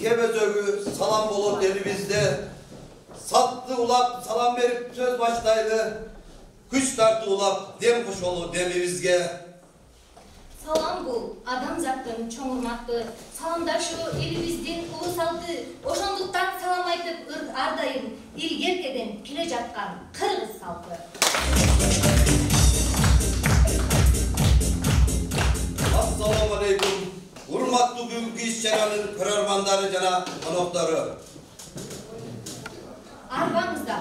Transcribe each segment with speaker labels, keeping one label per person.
Speaker 1: kebezögü salam bolu derimizde sattı ulap salam verip söz başlaydı. Güç tartı ulap dem kuş olu demimizge.
Speaker 2: Salam bu adam zattın çoğurmaktı. Salamdaşı elimizdin ulusaldı. Oşonduktan salam aytıp ardayım. İl gerkeden kile жатқан Kırgız saltı.
Speaker 1: Assalamu alaikum. Hurmatlı bugünkü iş çananın körermanları jana konokları.
Speaker 2: Арбаңызда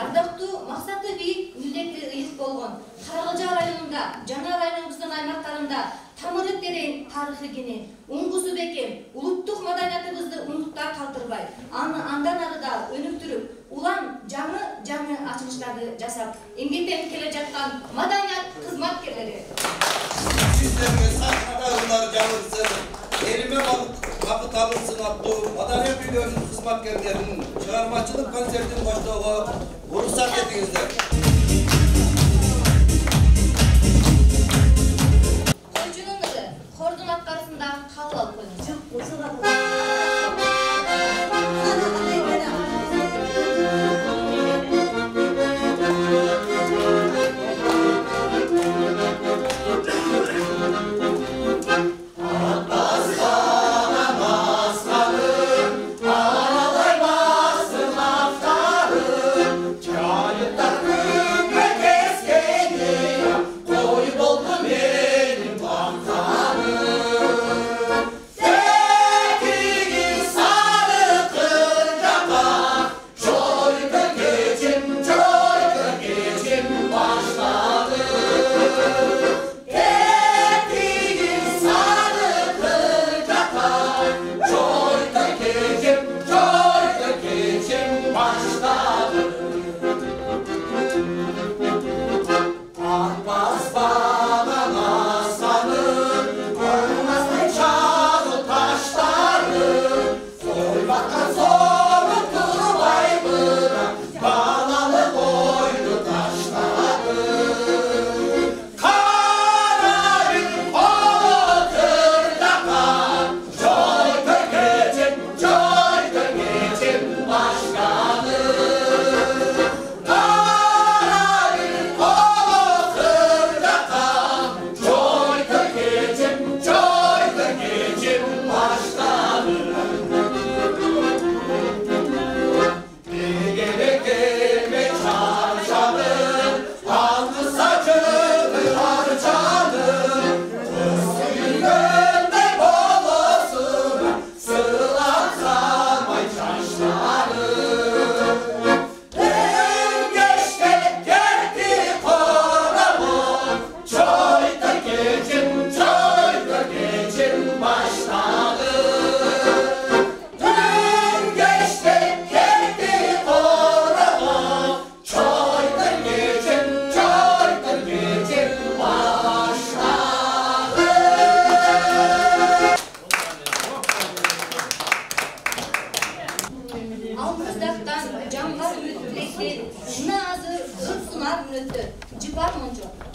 Speaker 2: ардактуу максаты бийик милдети ыйык болгон Карагылжа районунда жана районубуздун аймактарында тамыры терең тарыхы кенен уңгусу бекем улуттук маданиятыбызды унуктар калтырбай андан ары да өнүктүрүп улам жаңы ачылыштарды жасап эмгектенип келе жаткан маданият кызматкерлери
Speaker 1: Sizlerge sahnada ırlar canlırsın, elime vakıt alınsın attı, madaniyet büyüyorsun kızmatkerlerinin çıkarmacılık konsertin başlığı ruhsat etinizler.
Speaker 2: Koyucunun ırı, Kordun atkarısında kabul alıp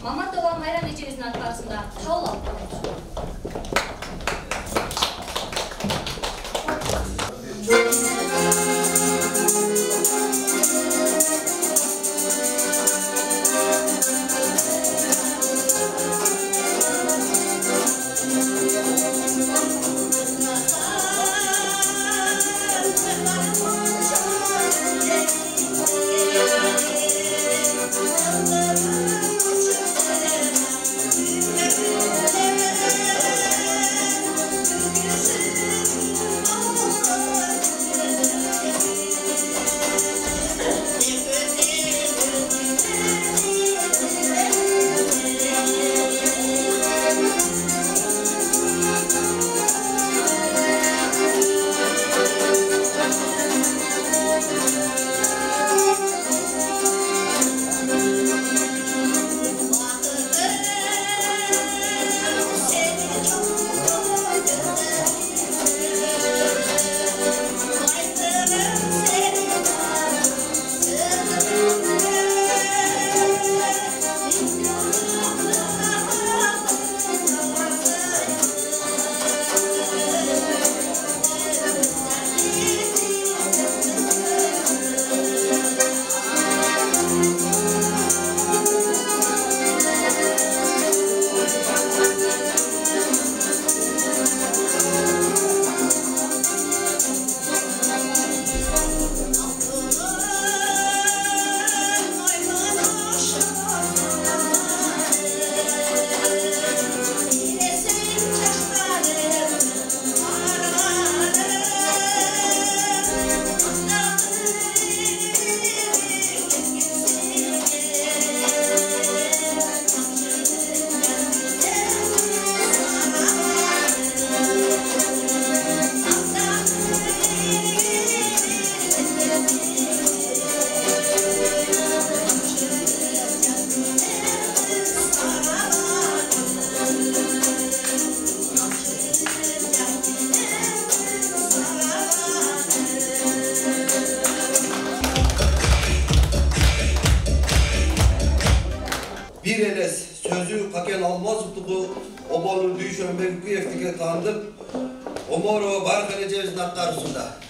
Speaker 2: Mamatova Mayram Eceviz'in atkarısında tavul aldı.
Speaker 1: Mozuktuğu Obonun Büyüşön Beküyev'tike tanıdık. Omoro Barkale Ceviz'in aktarısında.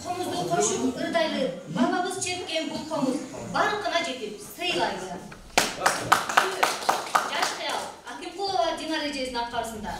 Speaker 2: Komuzdu koşup ırdaylı, babamız çekken bu komuz barkına жетip sıylaydı. Yaş Hayal, Akimkulova Dinar Ecez'in akarısında.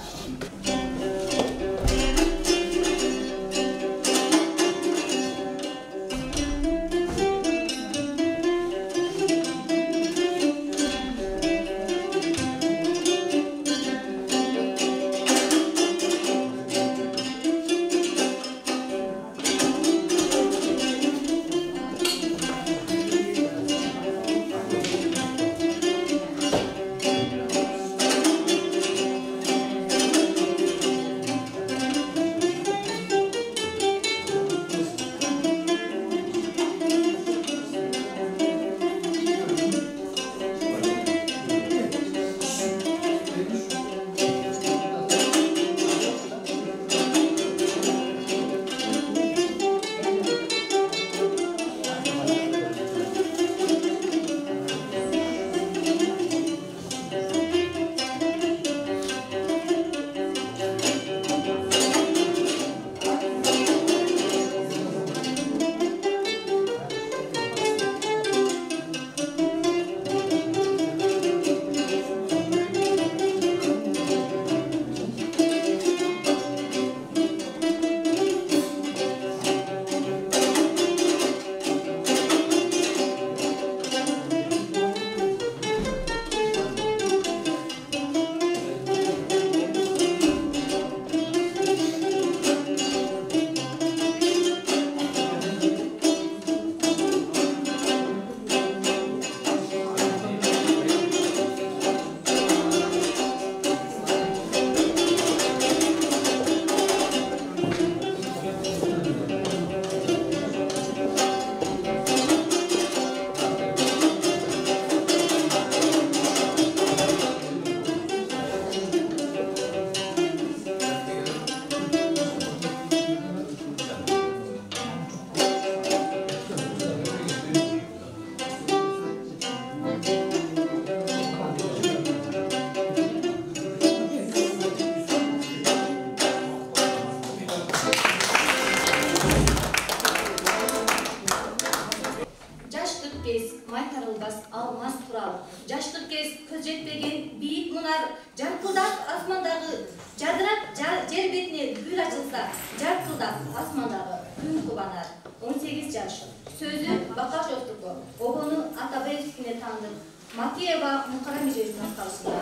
Speaker 2: Almaz Tural, Jaşlık kez köz жетпеген büyük munar, жарқылдап асмандағы, жадырап жер бетіне гүл açılsa, жарқылдап асмандағы күн кубанар. 18 yaşı. Sözü Bakашовтуку, Обону Атабаевскине tanıdık. Макеева Мукарам Ежевичтің қалысында.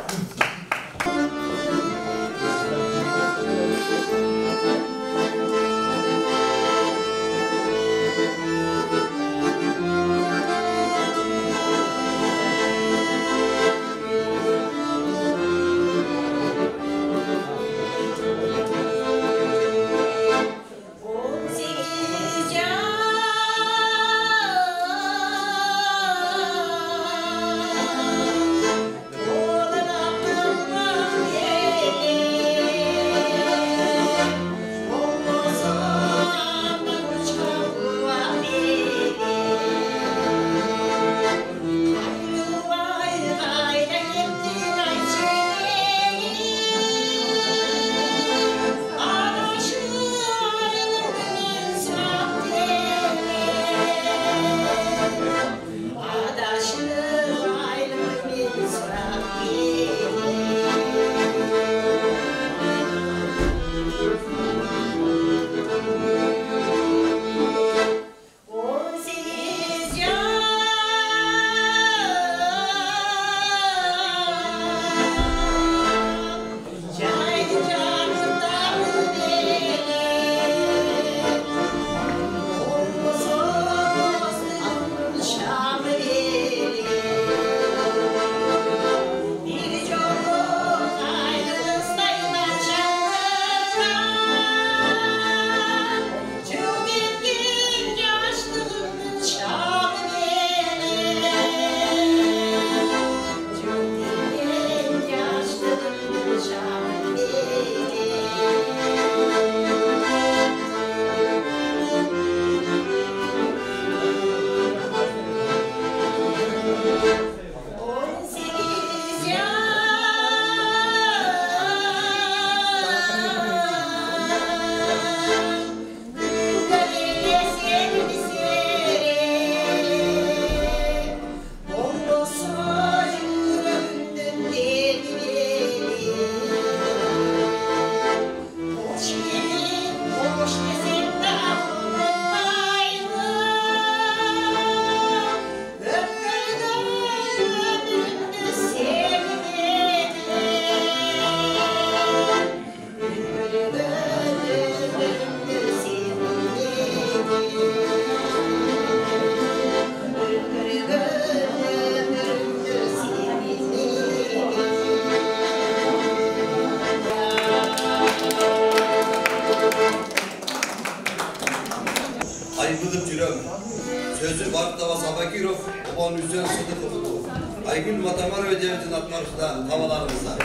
Speaker 1: Sözü Bartava Sabakirov, Oban Hüseyin Sıdıkoğlu, Aygül Matamar ve Devletin atmarışında havalarımızda.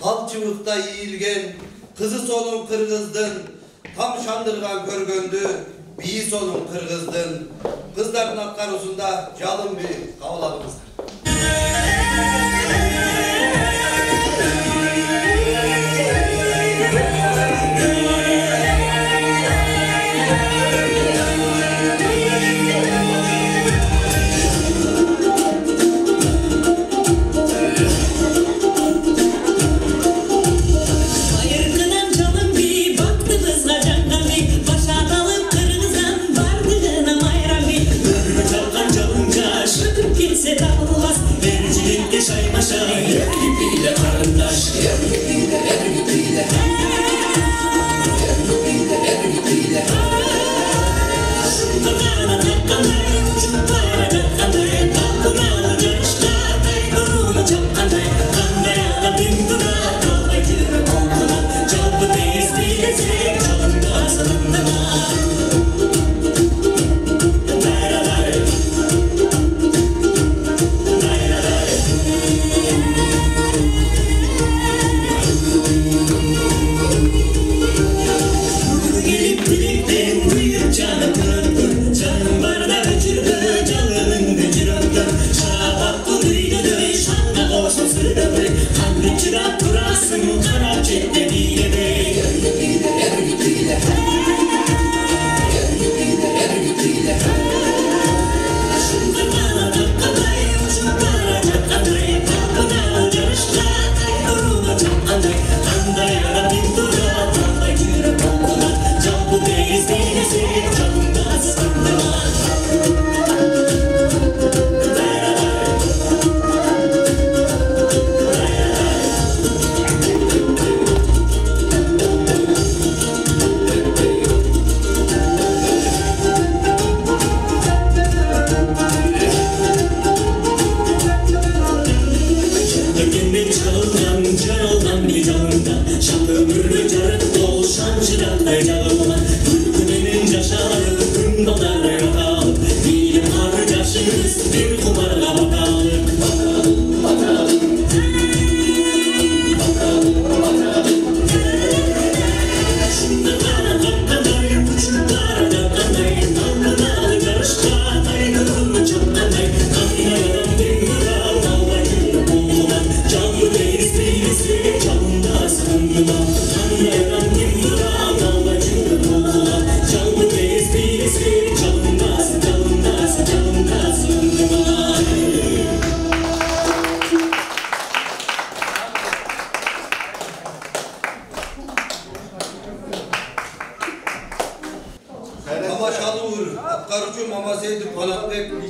Speaker 1: Halçılıkta yiyilgen, kızı solun kırgızdın, tam şandırgan körgöndü, biyi solun kırgızdın. Kızların atkarusunda calın bir kavlalımızdır.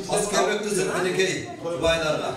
Speaker 1: askerlik kızı Melike'yi subaylarına.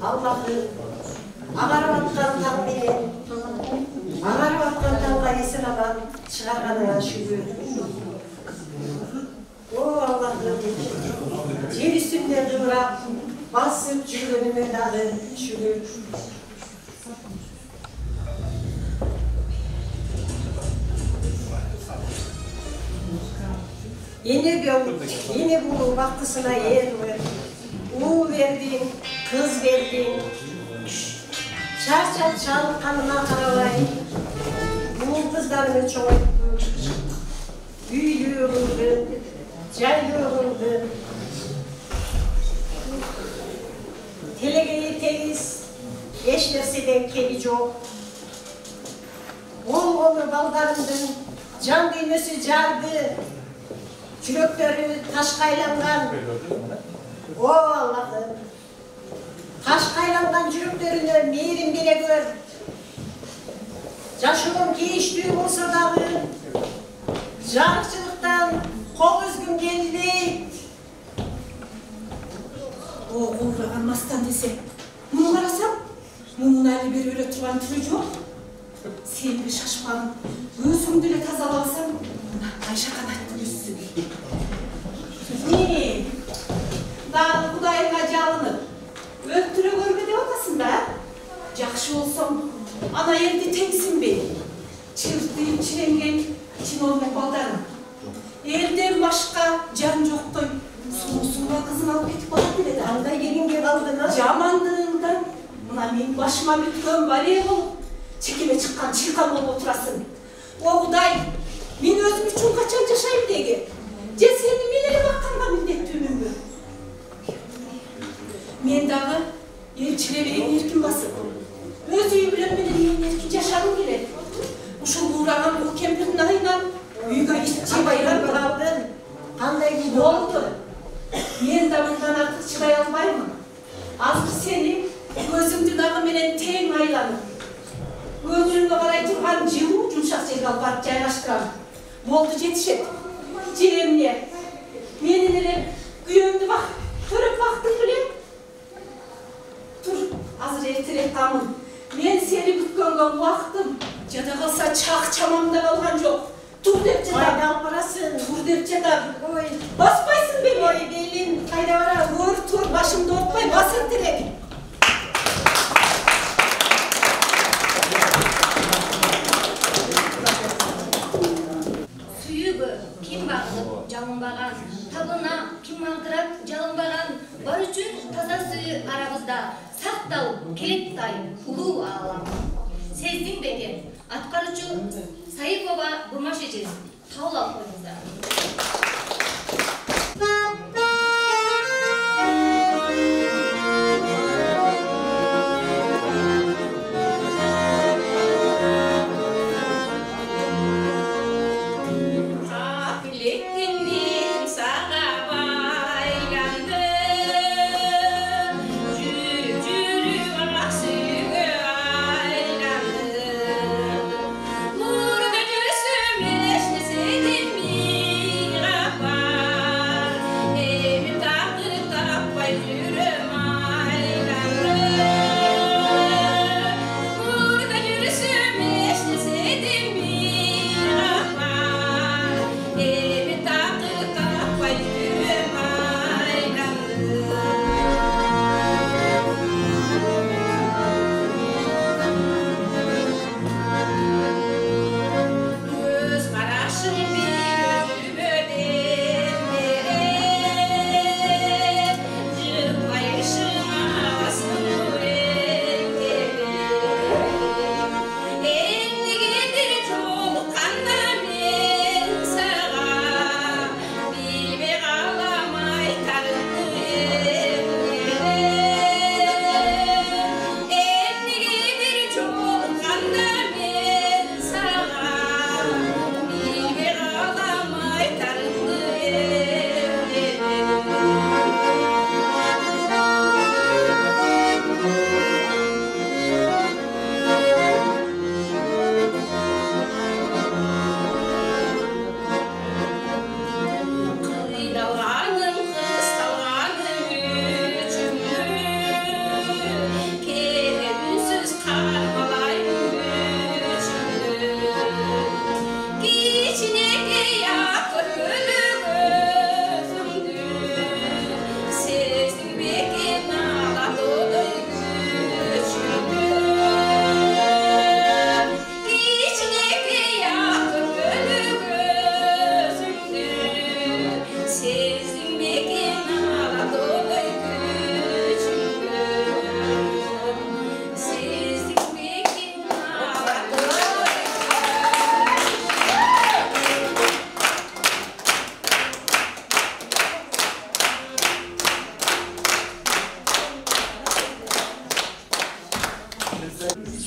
Speaker 3: Allah'ı ağarvattan takdiri, ağarvattan kayısıradan çıkarana şükür. O Allah'ım, yer üstünde kıvrak, basıp cümleme dağı şükür. Yine bu baktısına yer ver. Uğur verdin, kız verdin. Çar çar çal kanına karavay. Bu kızlarını çok büyülü yoruldu, caylı yoruldu. Telegeyi temiz, eşlerse de keli çok. Oğlu baldarındın, can düğmesi cardı. Çürükleri taş kaylangan. O Allah'ım. Taş kaylangan çürüklerini mirim bile gör. Yaşımın geçtiği olsa dağı. Jarıkçılıktan kol üzgün geldi.
Speaker 4: O uğrağın mastan dese, bunu karasam, bunun hali bir öyle turan türü yok. Sen bir şaşman, gözümdü de tazalasam, Ayşe kanattı üstüne. Ne? Daha Kuday'ın acalını, öttüre görmedi odasında. Yakşı olsam, ana yerdi teksin beni. Çırptığım çirengen, çin olmak baldarım. Elden başka can yoktu. Soğusuna kızın alıp gitip bana bile de.
Speaker 3: Anda yerinde kaldın.
Speaker 4: Camandığından, buna benim başıma bir tüön var ya olup, çekime çıkan çirkan olup oturasın. O Kuday, ben özüm için kaçan yaşayım diye. Cesini minere bakkanla minnettiğimim mi? Men dağı, elçile vereyim erkin basıp. Özüyü bilen beni erkin yaşarım bile. Uşul uğrağın bu kempirin ağıyla, büyüge işçi bayram
Speaker 3: kaldın. Kanday gibi
Speaker 4: oldu. Men damından artık çıray almayım mı? Azı seni Gözümdün ağı menen teң aylanıp, ömrüngө карай турган жылуу жумшак жерге алып барып жайгаштырам. Молду жетишет. Же эмне? Менин эле күйөөмдү көрөп бактың беле? Тур, азыр эртерээк тамын. Мен сени күткөнгө убактым. Жада калса чак чамамда калган жок. Тур деп жатам.
Speaker 3: Кайда алып барасың?
Speaker 4: Тур деп жатам.
Speaker 3: Ой,
Speaker 4: Баспайсың беле?
Speaker 3: ой, белим, кайда барам?
Speaker 4: Тур, башымды отпай бас эртерээк.
Speaker 2: Сүйүүгө ким багылып жалынбаган, табына ким магдырап жалынбаган, бар үчүн таза сүйүү арабызда сакталып келет дайым улуу аалам. Сездиң бекен, аткаруучу Саипова Бурмаш эжеси кабыл алып коюңуздар.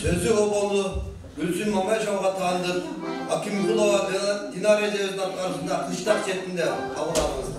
Speaker 1: Sözü Oboğlu, Gülsün Mamaşov'a tanıdık. Hakim Kulova Dinar Eceviz'in karşısında kışlak şeklinde kabul alınızdır.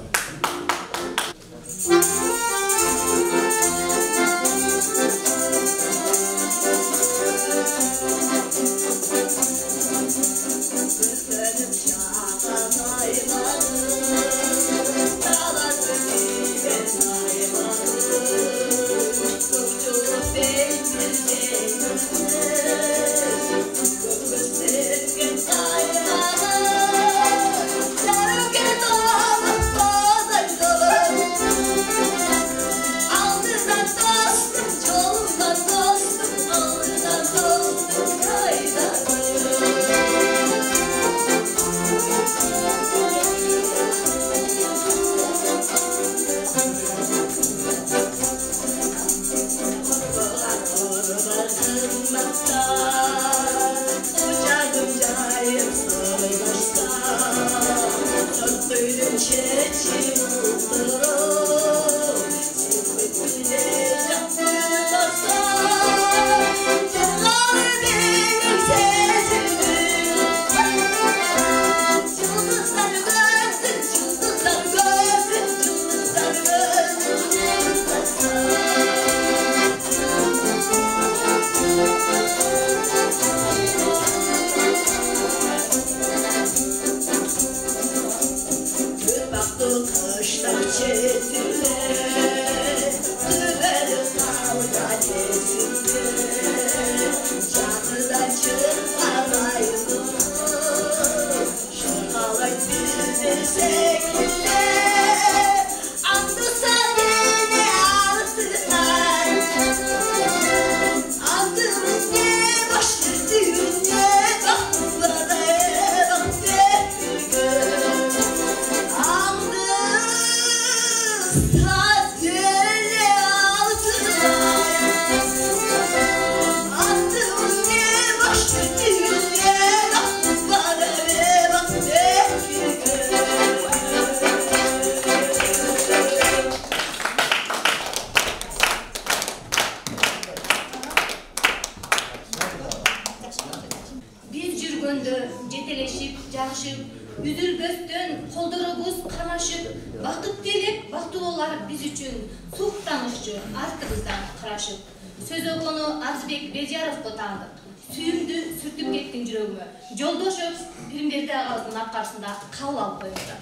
Speaker 2: көргөндө жетелешип жагышып, үзүлбөстөн колдорубуз кармашып, бакыт келип, бактылуулар биз үчүн суктанышчу артыбыздан карашып. Сөз окуну Арзбек Бежаровду таандык. Сүйүмдү сүртүп кеттиң жүрөгүмө. Жолдошов Пирмберди агабыздын аркасында кабыл алып коюңуздар.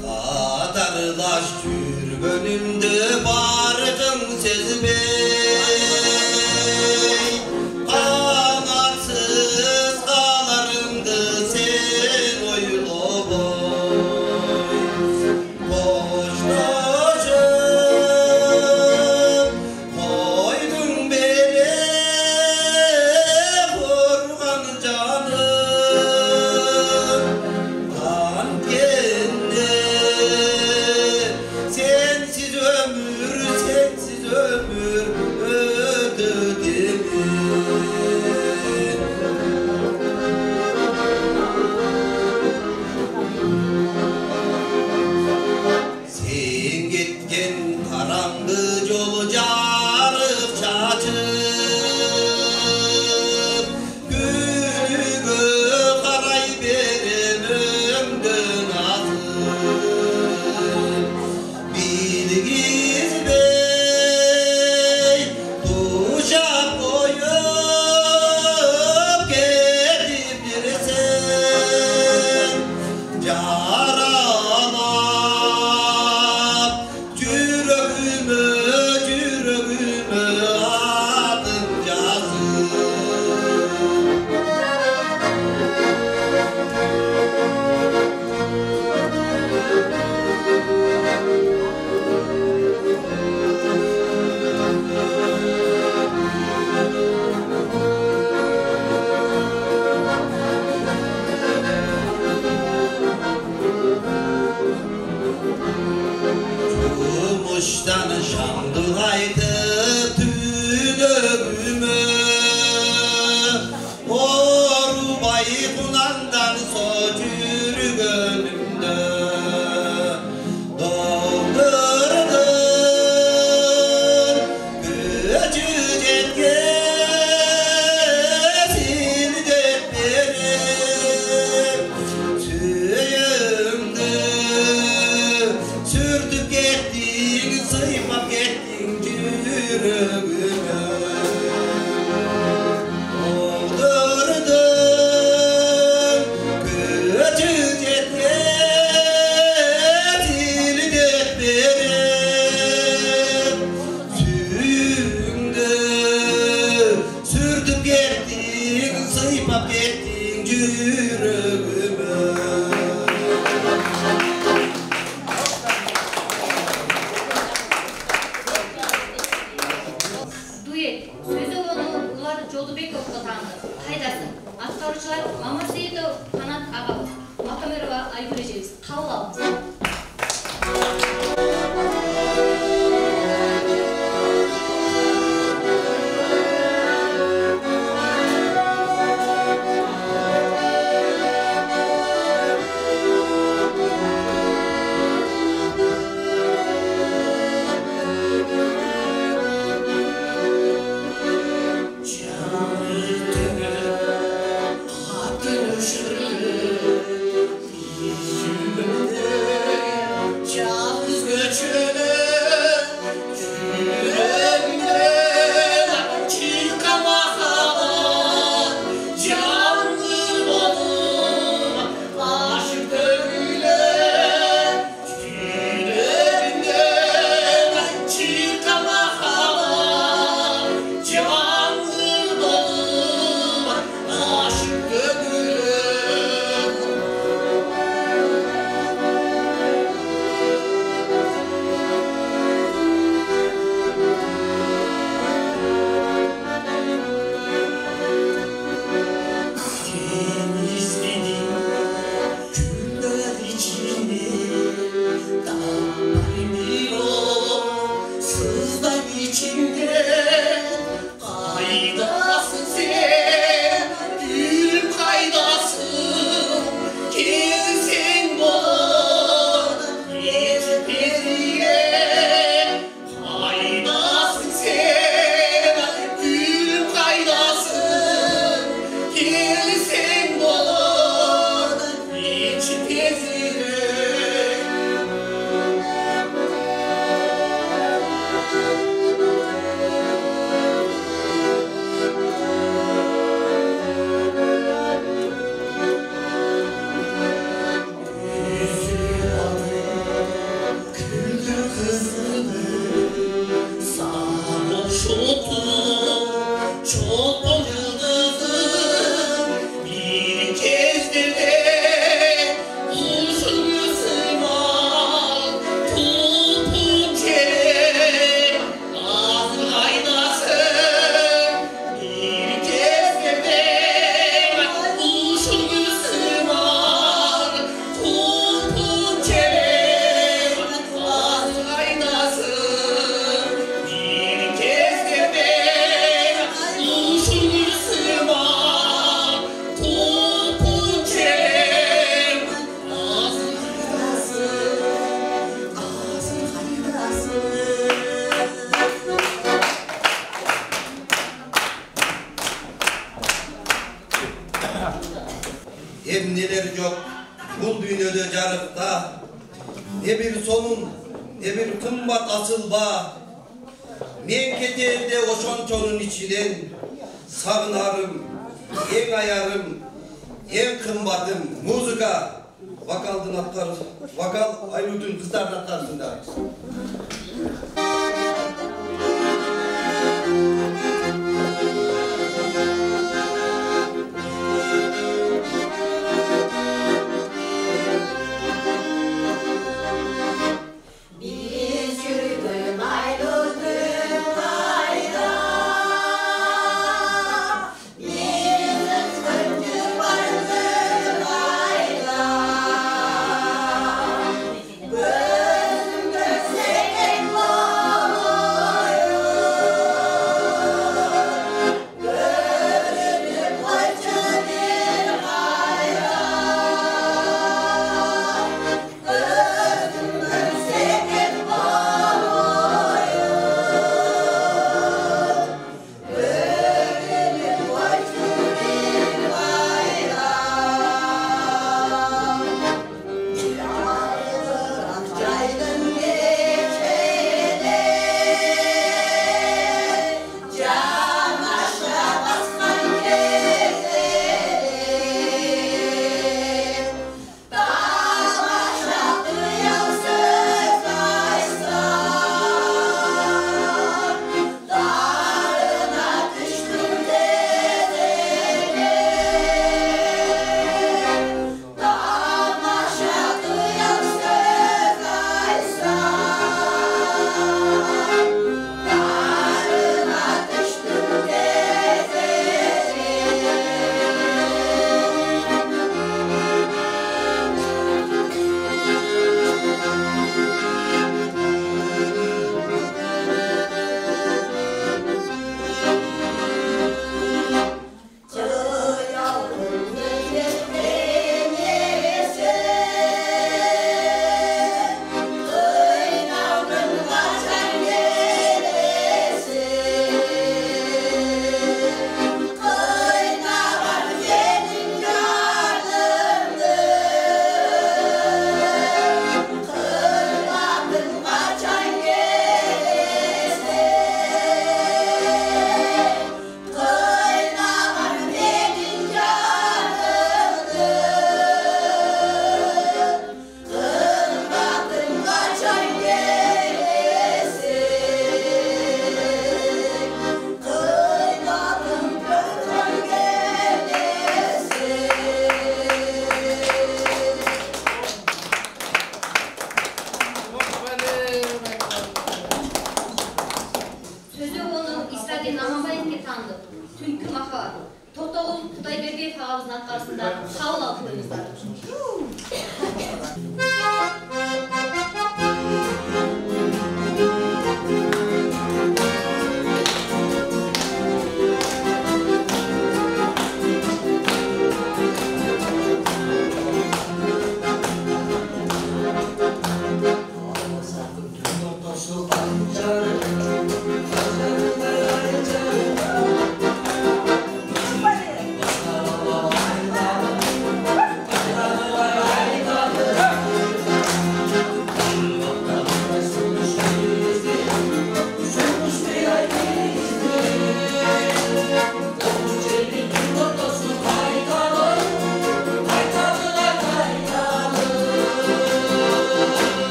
Speaker 1: Kadarlaş жүргөнүмдү баркың сезбей, канатсыз каларымды сен ойлобой. Коштошуп койдуң беле курган жаным, анткенде sensiz ömür ödedim. Sen gitken karanlı yolu jarıp çaçıp, günüge karay berem ömdön azıp. Bilgizbey tuşa koyup getirsen, yaralap yüreğime adın yazıp. Muştan şandı aytıp tülögümü, Orbay kunandan so жүргөнүмдө doldurdun gücü жеткесин деп берип, сүйүмдү сүртүп кеттиң, сыйпап кеттиң жүрөгүмө. Doldurdun gücü жеткесин деп берип, сүйүмдү сүртүп кеттиң, сыйпап кеттиң жүрөгүмө.
Speaker 2: Дуэт сөз окуну Улар Жолдубековго таандык. Кайдасың? Аткаруучулар Мамасейитов Канат агабыз, Матамерова Айгүл эжебиз. Кабыл алыңыз.
Speaker 1: Atın üşürü, yüzümde Bul dünyada jarıkta ne bir sonun ne bir kımbat asılba. Men keterde oşonçonun içinen sağınarım, en ayarım, en kımbatım muzika. Vakaldın atlar, vakal Ayludun kızların atlarında.
Speaker 3: Biz yürüdüm ayrıldım hayra. Biz ıskıncı vardık hayra. Gözüm gösterek var.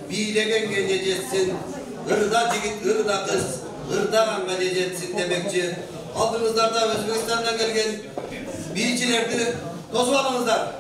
Speaker 1: biylegen geleceksin. Irda jigit, ırda kız, ırda anga geleceksin demekçi. Aldığınızlarda Özbekistan'dan gelgen biyicilerdi. Tozu alınızlar.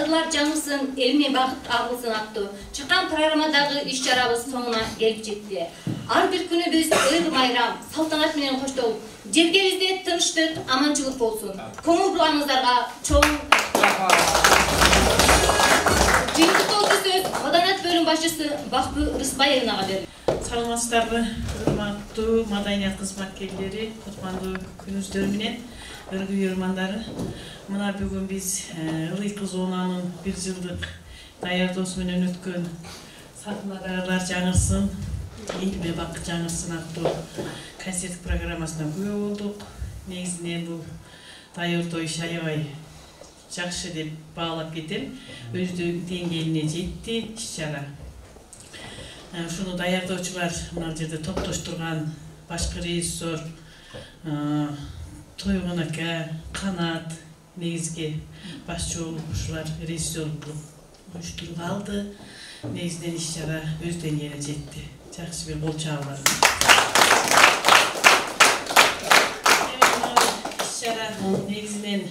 Speaker 2: Кадрлар жаңырсын, элине багыт агылсын аттуу чыккан программадагы иш-чарабыз соңуна келип жетти. Ар бир күнүбүз ыр-майрам, салтанат менен коштолуп, жергебизде тынчтык, аманчылык болсун. Көңүл бурганыңыздарга чоң жыйынтыктоочу сөз Маданият бөлүм башчысы Бакбы Рысбаевнага берилди.
Speaker 5: Саламатсыздарбы, урматтуу маданият кызматкерлери, кутмандуу күнүңүздөр менен, өргү үйөрмандары. Мына бүгүн биз ылыйкы зонанын 1 жылдык даярдоосу менен өткөн сахналар жаңырсын, элиме бакыт жаңырсын аттуу концерттик программасына күбө болдук. Негизинен бул даярдоо иши аябай жакшы деп баалап кетем. Өздүк деңгээлине жетти иш-чара. Ушуну даярдоочулар мына жерде топтоштурган башкы режиссер Тойгон ака, Канат негизги башчы ушулар режиссерлук уюштуруп алды. Негизинен иш-чара өз деңгээлине жетти. Жакшы бир кол чабуулар. Иш-чара негизинен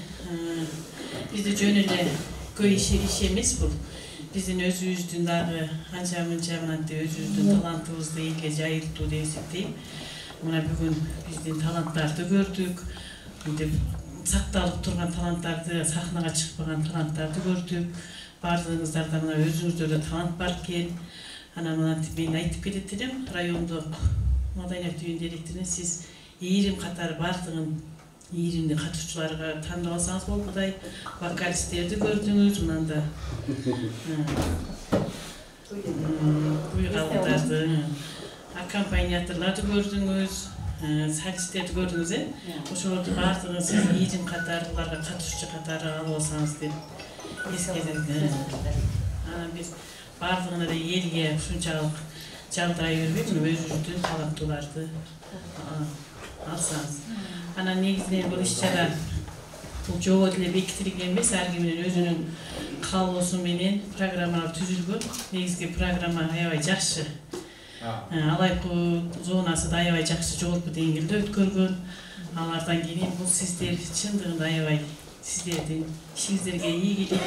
Speaker 5: бизде жөн эле көй иш эмес бул. Биздин өзүбүздүн дагы анча-мынча мынтип өзүбүздүн талантыбызды элге жайылтуу деп эсептейм. Мына бүгүн биздин таланттарды көрдүк. Мынтип сакталып турган таланттарды, сахнага чыкпаган таланттарды көрдүк. Бардыгыңыздарда мына өзүңүздөрдө талант бар экен. Анан мынтип мен айтып кетет элем, райондук маданият үйүнүн директоруна сиз ийрим катары бардыгын ийримди катышчыларга тандап алсаңыз болгудай. Вокалисттерди көрдүңүз, мында куйгалдарды, аккомпаниаторларды көрдүңүз, солисттерди көрдүңүз, ошолорду бардыгын сиз ийрим катары буларга катышчы катары алып алсаңыз деп эскертем. Анан биз бардыгына да элге ушунчалык жалдай бербейт, өзүбүздүн таланттууларды алсаңыз. Анан негизинен бул иш-чара бул жобо деле бекитилген эмес, ар кимдин өзүнүн каалоосу менен программалар түзүлгөн. Негизги программа аябай жакшы. Алайкы зонасы да аябай жакшы жогорку деңгээлде өткөргөн. Алардан кийин бул сиздер чындыгында аябай сиздердин ишиңиздерге ийгилик,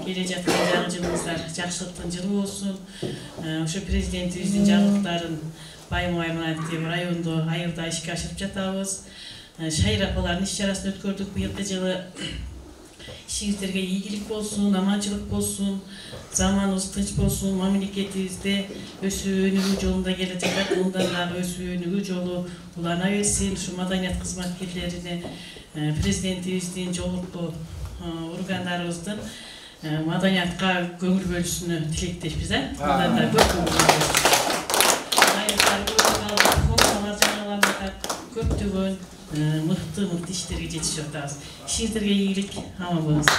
Speaker 5: келе жаткан жаңы жылыңыздар жакшылыктын жылы болсун. Ошо президентибиздин жарлыктарын байма-бай мынтип райондо айылда ишке ашырып жатабыз. Шайыр апалардын иш-чарасын өткөрдүк быйылкы жылы. Ишиңиздерге ийгилик болсун, аманчылык болсун, заманыбыз тынч болсун, мамлекетибизде өсүү өнүгүү жолунда келе жатат. Мындан дагы өсүү өнүгүү жолу улана берсин. Ушу маданият кызматкерлерине, президентибиздин жогорку органдарыбыздын маданиятка көңүл бөлүшүнө тилектешпиз. Мындан да көп көптөгөн мыкты иштерге жетишип атабыз. Ишиңиздерге ийгилик, аман болуңуз.